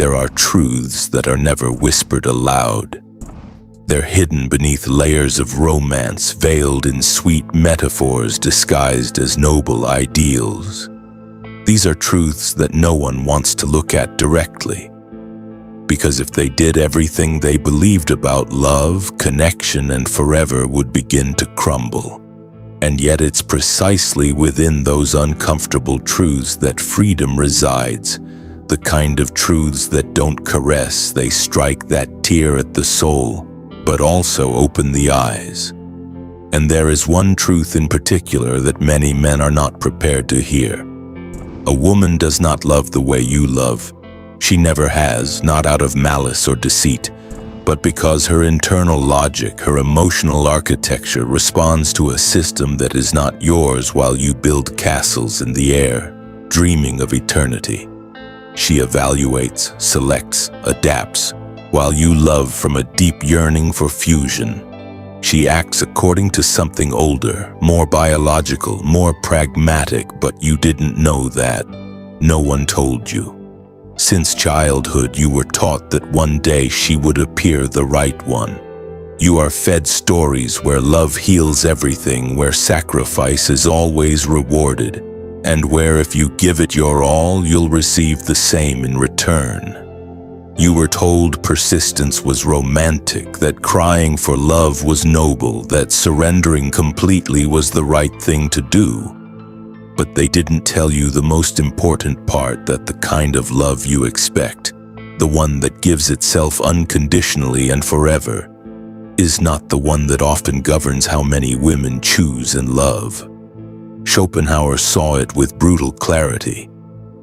There are truths that are never whispered aloud. They're hidden beneath layers of romance, veiled in sweet metaphors disguised as noble ideals. These are truths that no one wants to look at directly, because if they did, everything they believed about love, connection, and forever would begin to crumble. And yet it's precisely within those uncomfortable truths that freedom resides, the kind of truths that don't caress, they strike that tear at the soul, but also open the eyes. And there is one truth in particular that many men are not prepared to hear. A woman does not love the way you love. She never has, not out of malice or deceit, but because her internal logic, her emotional architecture responds to a system that is not yours while you build castles in the air, dreaming of eternity. She evaluates, selects, adapts, while you love from a deep yearning for fusion. She acts according to something older, more biological, more pragmatic, but you didn't know that. No one told you. Since childhood, you were taught that one day she would appear the right one. You are fed stories where love heals everything, where sacrifice is always rewarded, and where if you give it your all, you'll receive the same in return. You were told persistence was romantic, that crying for love was noble, that surrendering completely was the right thing to do. But they didn't tell you the most important part, that the kind of love you expect, the one that gives itself unconditionally and forever, is not the one that often governs how many women choose and love. Schopenhauer saw it with brutal clarity.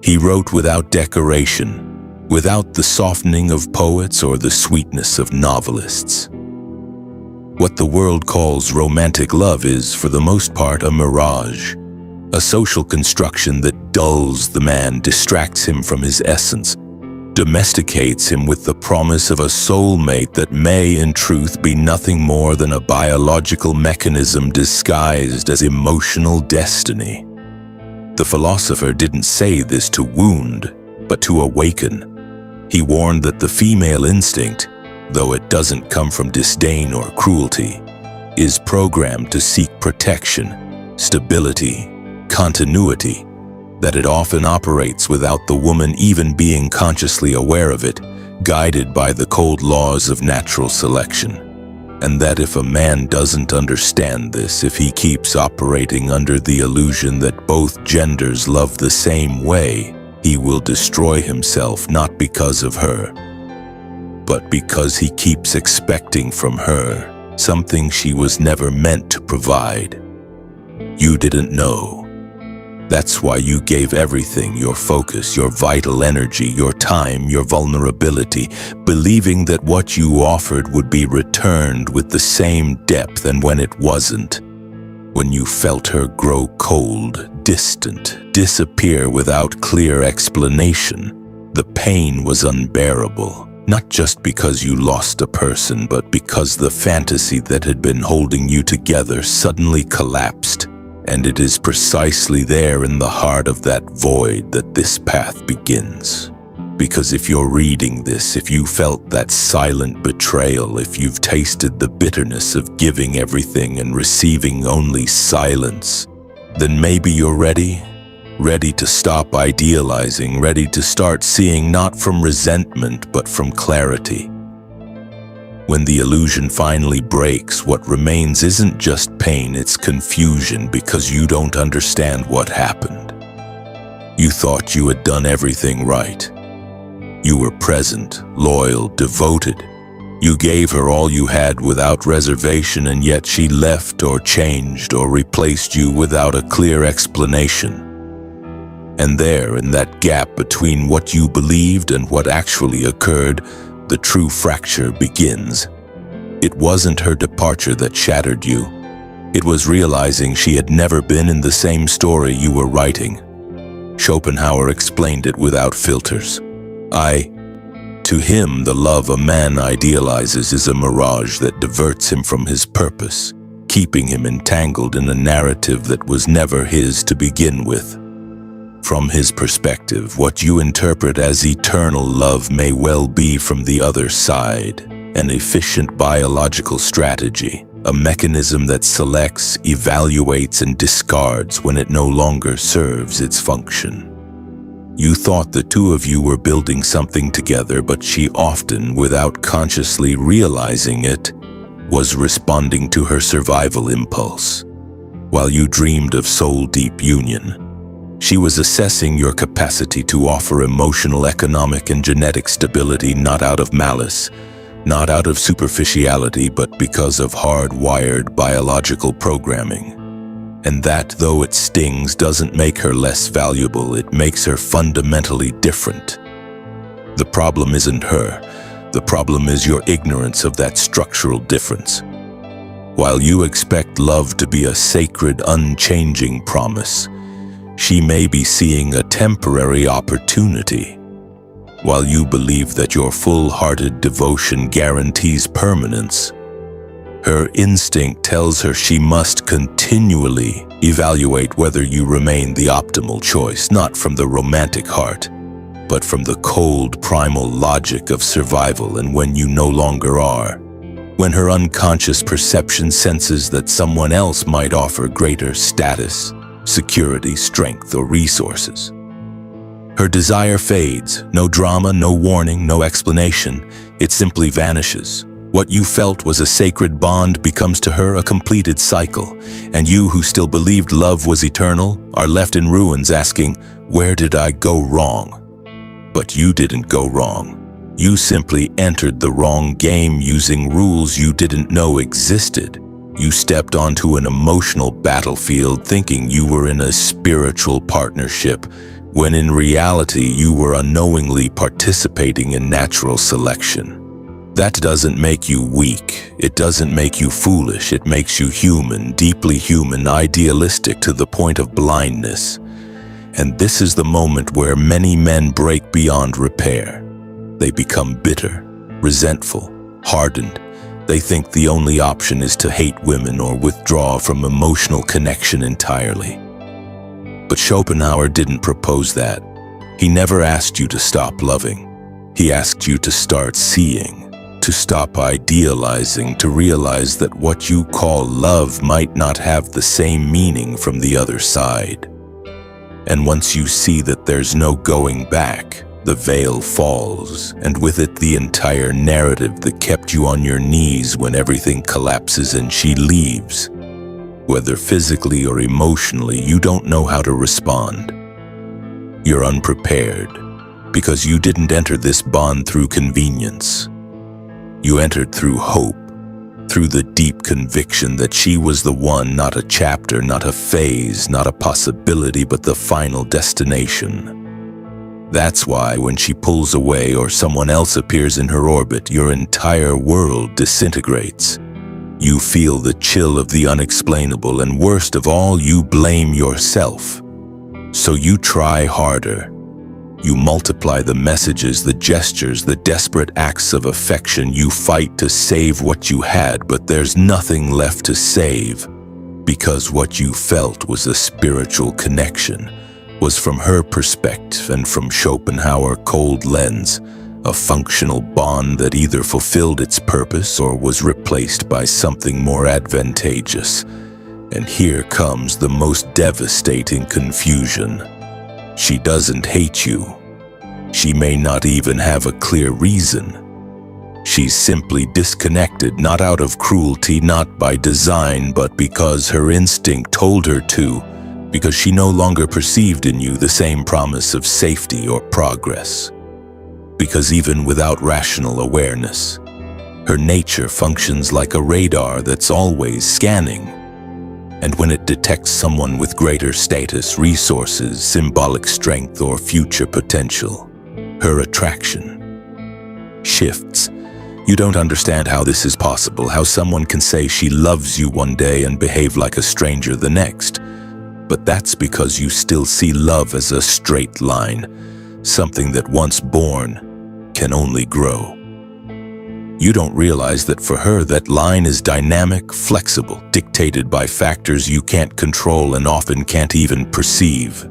He wrote without decoration, without the softening of poets or the sweetness of novelists. What the world calls romantic love is, for the most part, a mirage, a social construction that dulls the man, distracts him from his essence, domesticates him with the promise of a soulmate that may, in truth, be nothing more than a biological mechanism disguised as emotional destiny. The philosopher didn't say this to wound, but to awaken. He warned that the female instinct, though it doesn't come from disdain or cruelty, is programmed to seek protection, stability, continuity, that it often operates without the woman even being consciously aware of it, guided by the cold laws of natural selection. And that if a man doesn't understand this, if he keeps operating under the illusion that both genders love the same way, he will destroy himself, not because of her, but because he keeps expecting from her something she was never meant to provide. You didn't know. That's why you gave everything, your focus, your vital energy, your time, your vulnerability, believing that what you offered would be returned with the same depth, and when it wasn't, when you felt her grow cold, distant, disappear without clear explanation, the pain was unbearable, not just because you lost a person, but because the fantasy that had been holding you together suddenly collapsed. And it is precisely there in the heart of that void that this path begins. Because if you're reading this, if you felt that silent betrayal, if you've tasted the bitterness of giving everything and receiving only silence, then maybe you're ready to stop idealizing, ready to start seeing not from resentment but from clarity. When the illusion finally breaks, what remains isn't just pain, it's confusion, because you don't understand what happened. You thought you had done everything right. You were present, loyal, devoted. You gave her all you had without reservation, and yet she left or changed or replaced you without a clear explanation. And there, in that gap between what you believed and what actually occurred, the true fracture begins. It wasn't her departure that shattered you. It was realizing she had never been in the same story you were writing. Schopenhauer explained it without filters. To him, the love a man idealizes is a mirage that diverts him from his purpose, keeping him entangled in a narrative that was never his to begin with. From his perspective, what you interpret as eternal love may well be from the other side, an efficient biological strategy, a mechanism that selects, evaluates, and discards when it no longer serves its function. You thought the two of you were building something together, but she often, without consciously realizing it, was responding to her survival impulse. While you dreamed of soul-deep union, she was assessing your capacity to offer emotional, economic, and genetic stability not out of malice, not out of superficiality, but because of hardwired biological programming. And that, though it stings, doesn't make her less valuable, it makes her fundamentally different. The problem isn't her. The problem is your ignorance of that structural difference. While you expect love to be a sacred, unchanging promise, she may be seeing a temporary opportunity. While you believe that your full-hearted devotion guarantees permanence, her instinct tells her she must continually evaluate whether you remain the optimal choice, not from the romantic heart, but from the cold, primal logic of survival. And when you no longer are, when her unconscious perception senses that someone else might offer greater status, security, strength, or resources, her desire fades. No drama, no warning, no explanation. It simply vanishes. What you felt was a sacred bond becomes to her a completed cycle, and you who still believed love was eternal are left in ruins asking, "Where did I go wrong?" But you didn't go wrong. You simply entered the wrong game using rules you didn't know existed. You stepped onto an emotional battlefield thinking you were in a spiritual partnership, when in reality you were unknowingly participating in natural selection. That doesn't make you weak. It doesn't make you foolish. It makes you human, deeply human, idealistic to the point of blindness. And this is the moment where many men break beyond repair. They become bitter, resentful, hardened. They think the only option is to hate women or withdraw from emotional connection entirely. But Schopenhauer didn't propose that. He never asked you to stop loving. He asked you to start seeing, to stop idealizing, to realize that what you call love might not have the same meaning from the other side. And once you see that there's no going back, the veil falls, and with it the entire narrative that kept you on your knees when everything collapses and she leaves. Whether physically or emotionally, you don't know how to respond. You're unprepared, because you didn't enter this bond through convenience. You entered through hope, through the deep conviction that she was the one, not a chapter, not a phase, not a possibility, but the final destination. That's why when she pulls away or someone else appears in her orbit, your entire world disintegrates. You feel the chill of the unexplainable, and worst of all, you blame yourself. So you try harder. You multiply the messages, the gestures, the desperate acts of affection. You fight to save what you had, but there's nothing left to save, because what you felt was a spiritual connection, was from her perspective and from Schopenhauer cold lens, a functional bond that either fulfilled its purpose or was replaced by something more advantageous. And here comes the most devastating confusion. She doesn't hate you. She may not even have a clear reason. She's simply disconnected, not out of cruelty, not by design, but because her instinct told her to, because she no longer perceived in you the same promise of safety or progress. Because even without rational awareness, her nature functions like a radar that's always scanning. And when it detects someone with greater status, resources, symbolic strength, or future potential, her attraction shifts. You don't understand how this is possible, how someone can say she loves you one day and behave like a stranger the next. But that's because you still see love as a straight line, something that once born can only grow. You don't realize that for her that line is dynamic, flexible, dictated by factors you can't control and often can't even perceive.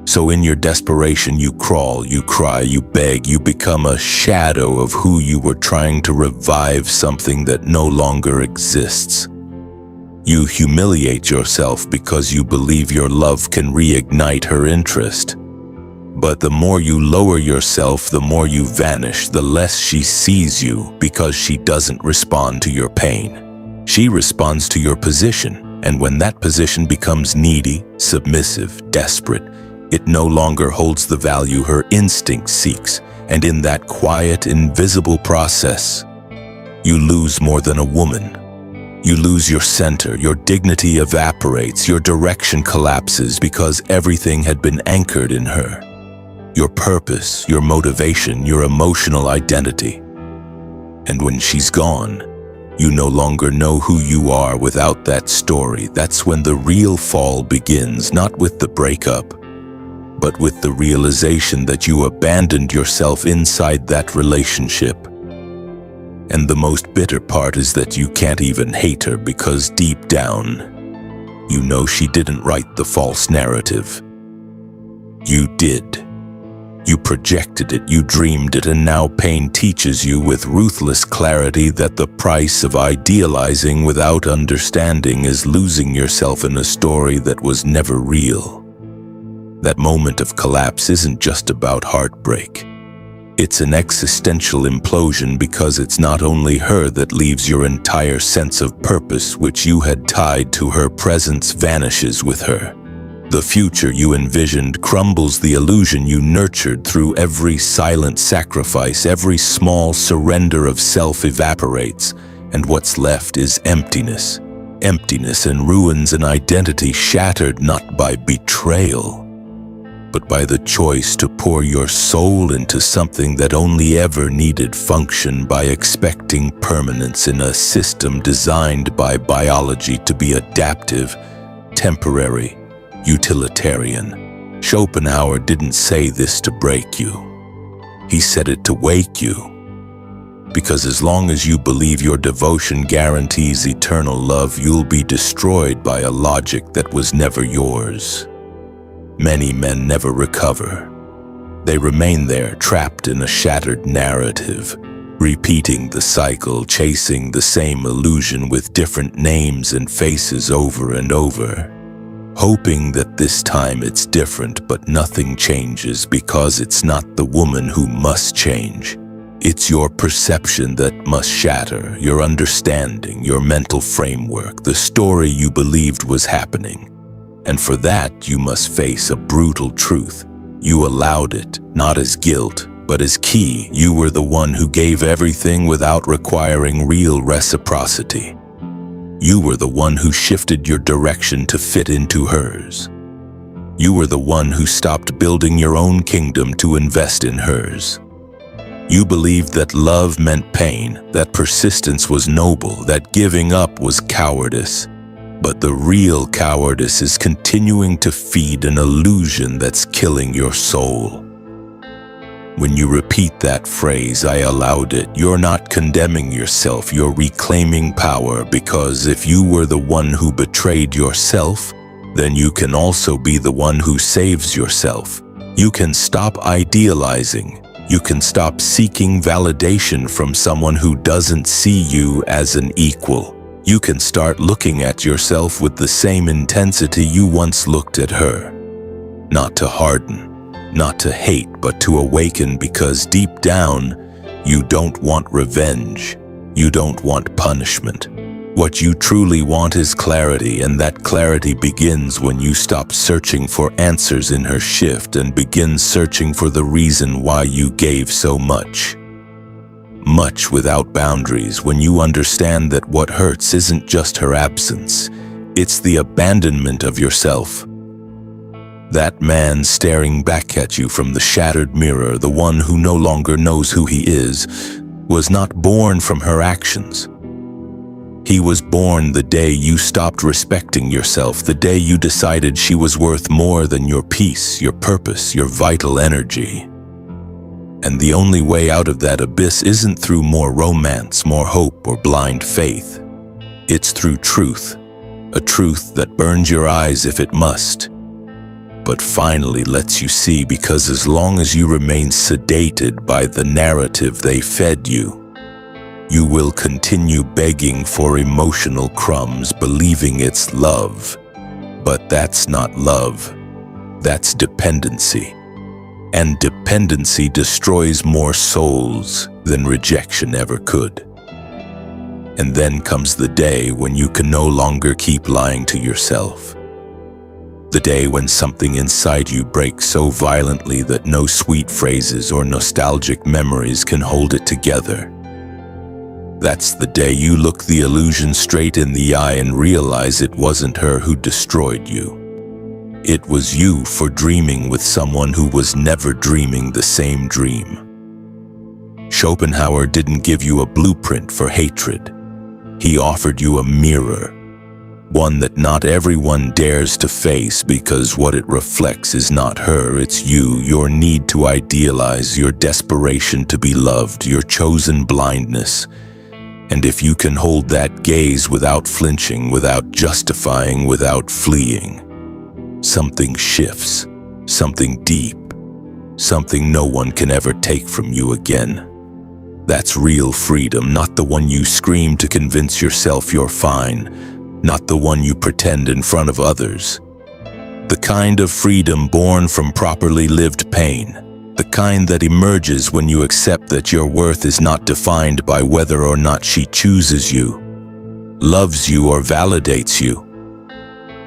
So in your desperation, you crawl, you cry, you beg, you become a shadow of who you were trying to revive, something that no longer exists. You humiliate yourself because you believe your love can reignite her interest. But the more you lower yourself, the more you vanish, the less she sees you, because she doesn't respond to your pain. She responds to your position, and when that position becomes needy, submissive, desperate, it no longer holds the value her instinct seeks, and in that quiet, invisible process, you lose more than a woman. You lose your center, your dignity evaporates, your direction collapses because everything had been anchored in her. Your purpose, your motivation, your emotional identity. And when she's gone, you no longer know who you are without that story. That's when the real fall begins, not with the breakup, but with the realization that you abandoned yourself inside that relationship. And the most bitter part is that you can't even hate her because deep down, you know she didn't write the false narrative. You did. You projected it, you dreamed it, and now pain teaches you with ruthless clarity that the price of idealizing without understanding is losing yourself in a story that was never real. That moment of collapse isn't just about heartbreak. It's an existential implosion because it's not only her that leaves. Your entire sense of purpose, which you had tied to her presence, vanishes with her. The future you envisioned crumbles. The illusion you nurtured through every silent sacrifice, every small surrender of self evaporates, and what's left is emptiness. Emptiness and ruins, an identity shattered not by betrayal, but by the choice to pour your soul into something that only ever needed function, by expecting permanence in a system designed by biology to be adaptive, temporary, utilitarian. Schopenhauer didn't say this to break you. He said it to wake you. Because as long as you believe your devotion guarantees eternal love, you'll be destroyed by a logic that was never yours. Many men never recover. They remain there, trapped in a shattered narrative, repeating the cycle, chasing the same illusion with different names and faces over and over, hoping that this time it's different, but nothing changes because it's not the woman who must change. It's your perception that must shatter, your understanding, your mental framework, the story you believed was happening. And for that, you must face a brutal truth. You allowed it, not as guilt, but as key. You were the one who gave everything without requiring real reciprocity. You were the one who shifted your direction to fit into hers. You were the one who stopped building your own kingdom to invest in hers. You believed that love meant pain, that persistence was noble, that giving up was cowardice. But the real cowardice is continuing to feed an illusion that's killing your soul. When you repeat that phrase, "I allowed it," you're not condemning yourself, you're reclaiming power, because if you were the one who betrayed yourself, then you can also be the one who saves yourself. You can stop idealizing. You can stop seeking validation from someone who doesn't see you as an equal. You can start looking at yourself with the same intensity you once looked at her. Not to harden, not to hate, but to awaken, because deep down, you don't want revenge. You don't want punishment. What you truly want is clarity, and that clarity begins when you stop searching for answers in her shift and begin searching for the reason why you gave so much. Much without boundaries, when you understand that what hurts isn't just her absence, it's the abandonment of yourself. That man staring back at you from the shattered mirror, the one who no longer knows who he is, was not born from her actions. He was born the day you stopped respecting yourself, the day you decided she was worth more than your peace, your purpose, your vital energy. And the only way out of that abyss isn't through more romance, more hope, or blind faith. It's through truth, a truth that burns your eyes if it must. but finally lets you see, because as long as you remain sedated by the narrative they fed you, you will continue begging for emotional crumbs, believing it's love. But that's not love. That's dependency. And dependency destroys more souls than rejection ever could. And then comes the day when you can no longer keep lying to yourself. The day when something inside you breaks so violently that no sweet phrases or nostalgic memories can hold it together. That's the day you look the illusion straight in the eye and realize it wasn't her who destroyed you. It was you for dreaming with someone who was never dreaming the same dream. Schopenhauer didn't give you a blueprint for hatred. He offered you a mirror, one that not everyone dares to face, because what it reflects is not her, it's you, your need to idealize, your desperation to be loved, your chosen blindness. And if you can hold that gaze without flinching, without justifying, without fleeing, something shifts, something deep, something no one can ever take from you again. That's real freedom, not the one you scream to convince yourself you're fine, not the one you pretend in front of others. The kind of freedom born from properly lived pain, the kind that emerges when you accept that your worth is not defined by whether or not she chooses you, loves you, or validates you.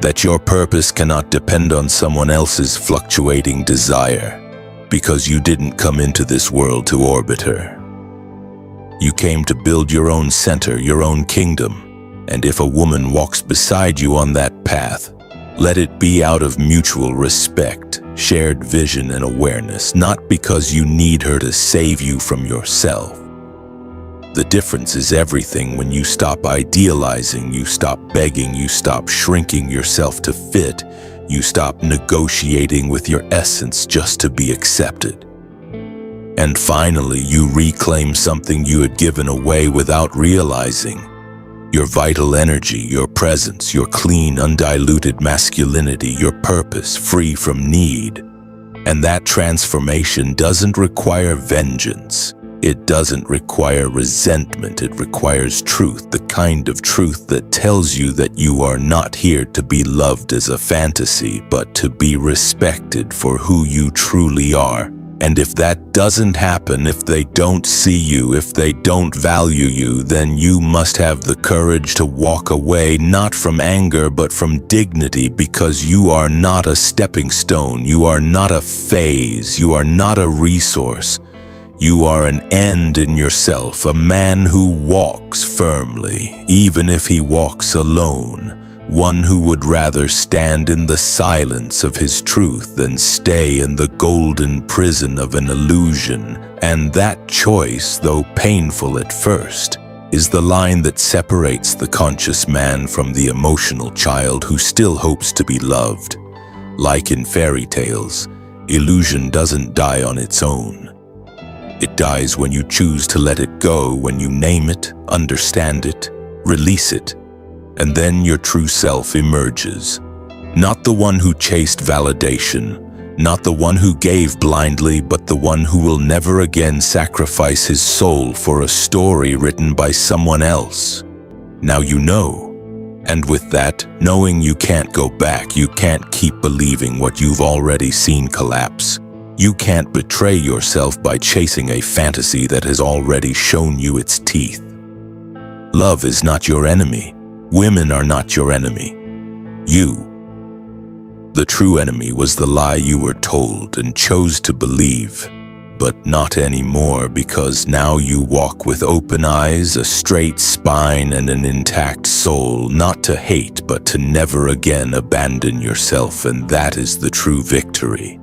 That your purpose cannot depend on someone else's fluctuating desire, because you didn't come into this world to orbit her. You came to build your own center, your own kingdom, and if a woman walks beside you on that path, let it be out of mutual respect, shared vision and awareness, not because you need her to save you from yourself. The difference is everything when you stop idealizing, you stop begging, you stop shrinking yourself to fit, you stop negotiating with your essence just to be accepted. And finally, you reclaim something you had given away without realizing. Your vital energy, your presence, your clean, undiluted masculinity, your purpose, free from need. And that transformation doesn't require vengeance. It doesn't require resentment. It requires truth, the kind of truth that tells you that you are not here to be loved as a fantasy, but to be respected for who you truly are. And if that doesn't happen, if they don't see you, if they don't value you, then you must have the courage to walk away, not from anger, but from dignity, because you are not a stepping stone, you are not a phase, you are not a resource. You are an end in yourself, a man who walks firmly, even if he walks alone. One who would rather stand in the silence of his truth than stay in the golden prison of an illusion. And that choice, though painful at first, is the line that separates the conscious man from the emotional child who still hopes to be loved. Like in fairy tales, illusion doesn't die on its own. It dies when you choose to let it go, when you name it, understand it, release it. And then your true self emerges. Not the one who chased validation, not the one who gave blindly, but the one who will never again sacrifice his soul for a story written by someone else. Now you know. And with that, knowing you can't go back, you can't keep believing what you've already seen collapse. You can't betray yourself by chasing a fantasy that has already shown you its teeth. Love is not your enemy. Women are not your enemy. You. The true enemy was the lie you were told and chose to believe, but not anymore, because now you walk with open eyes, a straight spine, and an intact soul, not to hate, but to never again abandon yourself, and that is the true victory.